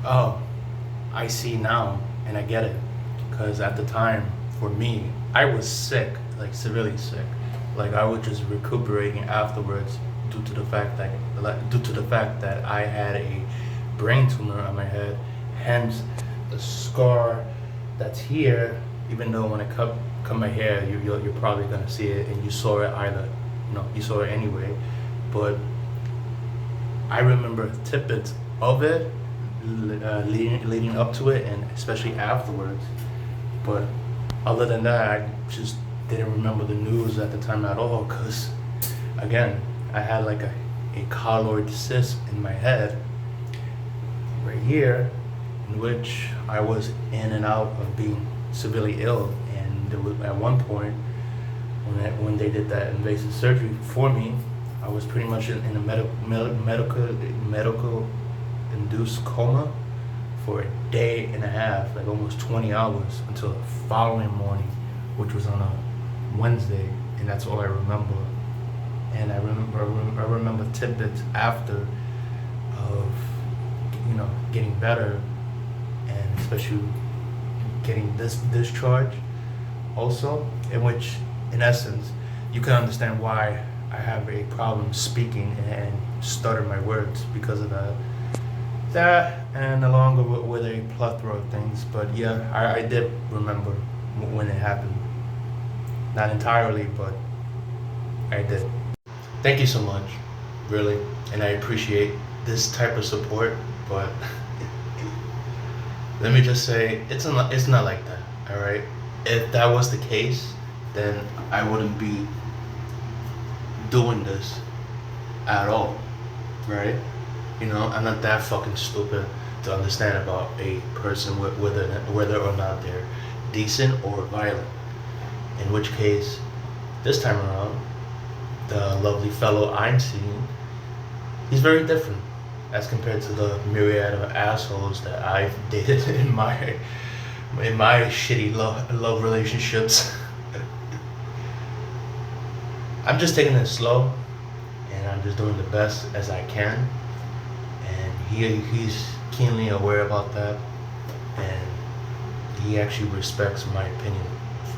Oh, I see now, and I get it. Because at the time, for me, I was sick, like severely sick. Like I was just recuperating afterwards due to the fact that I had a brain tumor on my head. Hence, the scar that's here. Even though when I cut my hair, you're probably gonna see it, and you saw it either. No, you saw it anyway. But I remember tidbits of it leading up to it, and especially afterwards. But other than that, I just didn't remember the news at the time at all. Cause again, I had like a colloid cyst in my head right here, in which I was in and out of being severely ill. And there was at one point when they did that invasive surgery for me, I was pretty much in a medical induced coma for a day and a half, like almost 20 hours, until the following morning, which was on a Wednesday, and that's all I remember. And I remember tidbits after of getting better, and especially getting this discharge also, in which in essence you can understand why I have a problem speaking and stutter my words because of that, and along with a plethora of things. But yeah, I did remember when it happened. Not entirely, but I did. Thank you so much, really, and I appreciate this type of support. But let me just say, it's not like that. All right. If that was the case, then I wouldn't be doing this at all, right? I'm not that fucking stupid to understand about a person whether or not they're decent or violent. In which case, this time around, the lovely fellow I'm seeing, he's very different as compared to the myriad of assholes that I've dated in my shitty love relationships. I'm just taking it slow, and I'm just doing the best as I can. And he's keenly aware about that, and he actually respects my opinion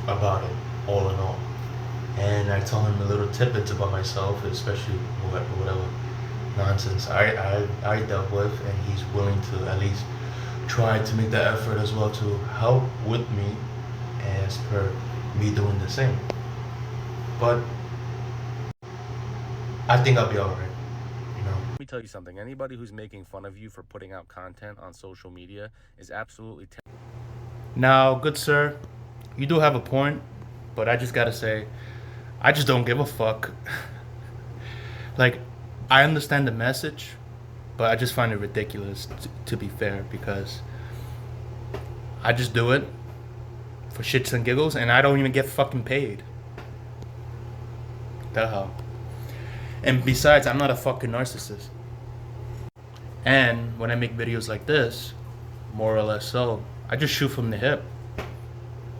about it, all in all. And I tell him a little tidbits about myself, especially whatever nonsense I dealt with, and he's willing to at least try to make that effort as well to help with me, as per me doing the same. But I think I'll be alright. Let me tell you something. Anybody who's making fun of you for putting out content on social media is absolutely Now, good sir, you do have a point, but I just gotta say, I just don't give a fuck. Like, I understand the message, but I just find it ridiculous, to be fair, because I just do it for shits and giggles, and I don't even get fucking paid. The hell. And besides, I'm not a fucking narcissist. And when I make videos like this, more or less so, I just shoot from the hip,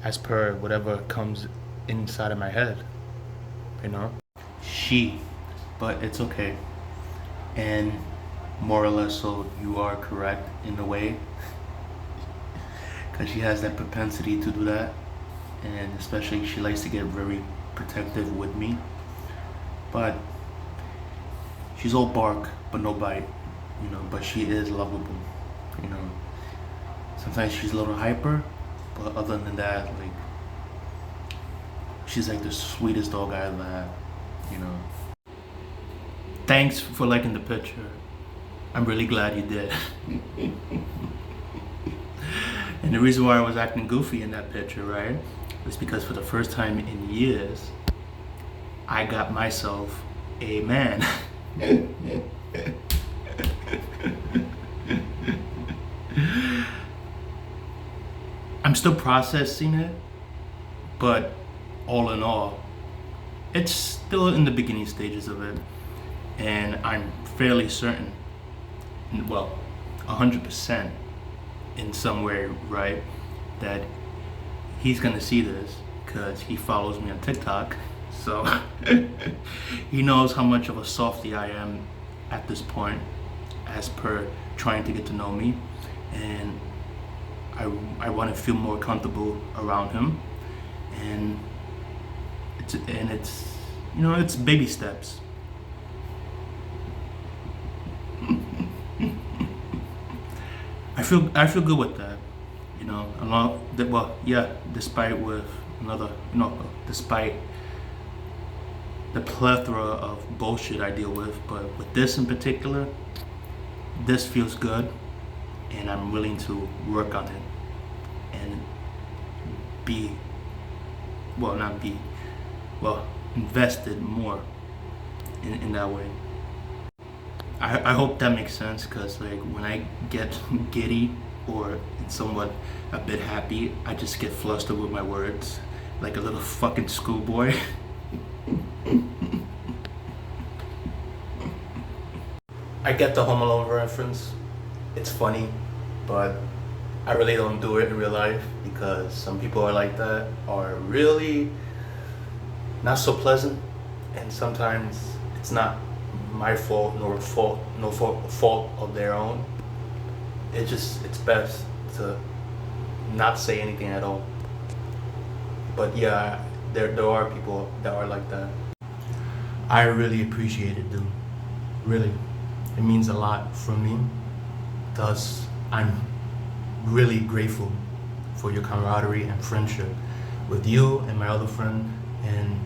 as per whatever comes inside of my head, you know? She, but it's okay. And more or less so, you are correct in a way, because she has that propensity to do that, and especially she likes to get very protective with me. But she's all bark but no bite, but she is lovable, you know. Sometimes she's a little hyper, but other than that, like, she's like the sweetest dog I ever had. Thanks for liking the picture. I'm really glad you did. And the reason why I was acting goofy in that picture, right, is because for the first time in years, I got myself a man. I'm still processing it, but all in all, it's still in the beginning stages of it, and I'm fairly certain, well, 100% in some way, right, that he's gonna see this because he follows me on TikTok. So he knows how much of a softie I am at this point, as per trying to get to know me. and I want to feel more comfortable around him, and it's it's baby steps. I feel good with that. Despite with another, despite the plethora of bullshit I deal with, but with this in particular, this feels good, and I'm willing to work on it and be, not be, invested more in that way. I hope that makes sense, because like when I get giddy or somewhat a bit happy, I just get flustered with my words like a little fucking schoolboy. I get the Home Alone reference. It's funny, but I really don't do it in real life, because some people are like that, are really not so pleasant, and sometimes it's not my fault, nor fault of their own. It's best to not say anything at all. But yeah, there are people that are like that. I really appreciate it, dude. Really, it means a lot from me. Thus, I'm really grateful for your camaraderie and friendship with you and my other friend, and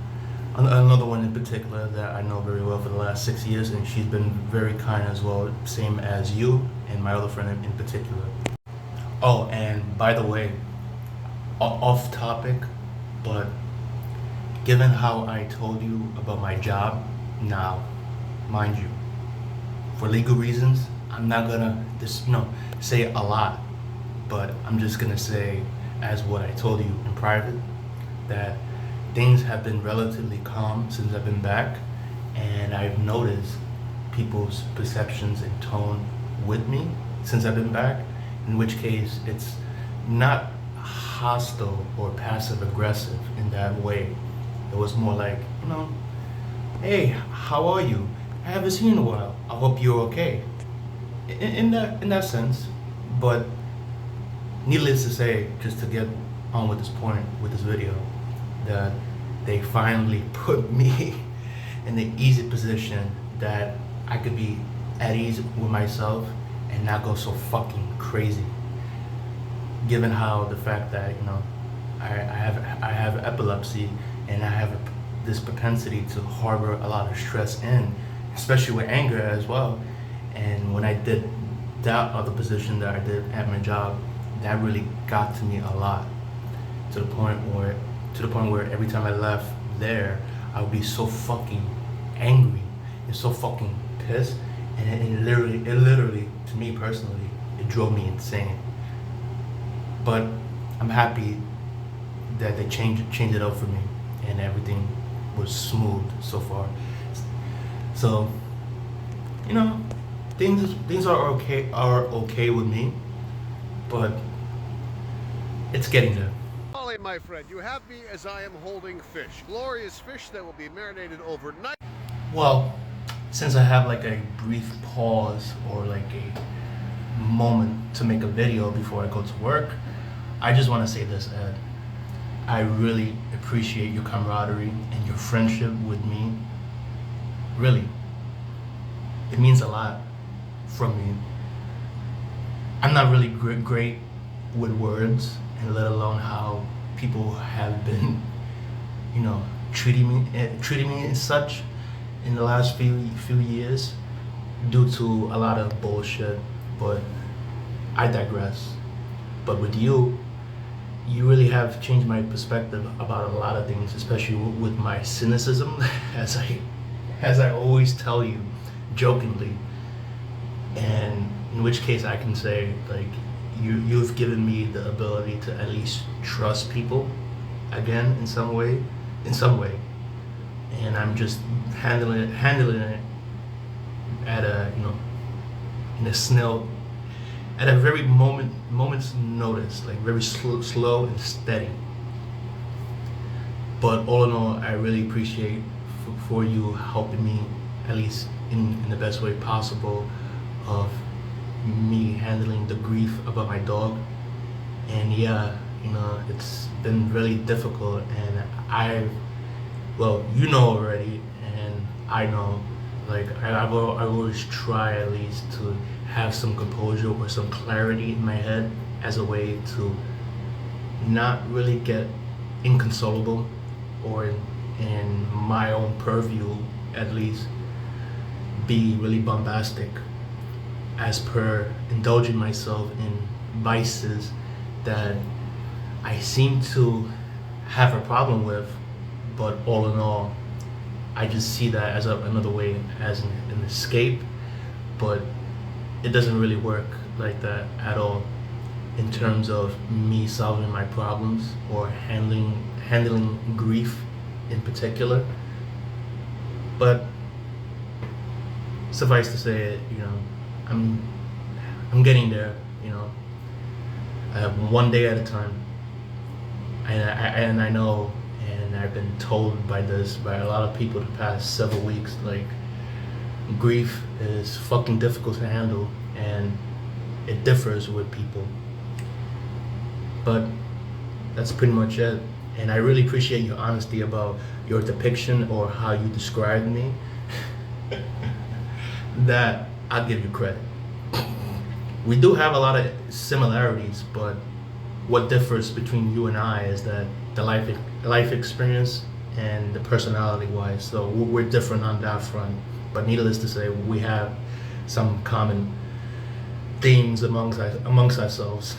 another one in particular that I know very well for the last 6 years, and she's been very kind as well, same as you and my other friend in particular. Oh, and by the way, off topic, but given how I told you about my job, now, mind you, for legal reasons, I'm not gonna say a lot, but I'm just gonna say, as what I told you in private, that things have been relatively calm since I've been back, and I've noticed people's perceptions and tone with me since I've been back, in which case it's not hostile or passive aggressive in that way. It was more like, hey, how are you? I haven't seen you in a while. I hope you're okay. In that sense. But needless to say, just to get on with this point, with this video, that they finally put me in the easy position that I could be at ease with myself and not go so fucking crazy. Given how the fact that I have epilepsy, and I have this propensity to harbor a lot of stress in, especially with anger as well. And when I did that other position that I did at my job, that really got to me a lot, to the point where every time I left there, I would be so fucking angry and so fucking pissed, and it literally, to me personally, it drove me insane. But I'm happy that they changed it up for me, and everything was smooth so far. So, things are okay with me, but it's getting there. Ollie, my friend, you have me as I am holding fish. Glorious fish that will be marinated overnight. Well, since I have like a brief pause or like a moment to make a video before I go to work, I just want to say this, Ed. I really appreciate your camaraderie and your friendship with me. Really. It means a lot from me. I'm not really great with words, and let alone how people have been, treating me as such in the last few years, due to a lot of bullshit. But I digress. But with you really have changed my perspective about a lot of things, especially with my cynicism, as I always tell you, jokingly. And in which case I can say, like, you've given me the ability to at least trust people again in some way. And I'm just handling it at a at a very moment's notice, like very slow and steady. But all in all, I really appreciate for you helping me, at least in the best way possible, of me handling the grief about my dog. And yeah, it's been really difficult. And well, you know already, and I know, like, I always try at least to have some composure or some clarity in my head as a way to not really get inconsolable, or in my own purview at least, be really bombastic as per indulging myself in vices that I seem to have a problem with, but all in all, I just see that as another way, as an escape, but it doesn't really work like that at all in terms of me solving my problems or handling grief in particular. But suffice to say, I'm I'm getting there. One day at a time, and I know, and I've been told by a lot of people the past several weeks, like, grief is fucking difficult to handle, and it differs with people. But that's pretty much it. And I really appreciate your honesty about your depiction or how you described me. That I'll give you credit. We do have a lot of similarities, but what differs between you and I is that the life experience and the personality wise. So we're different on that front. But needless to say, we have some common themes amongst ourselves.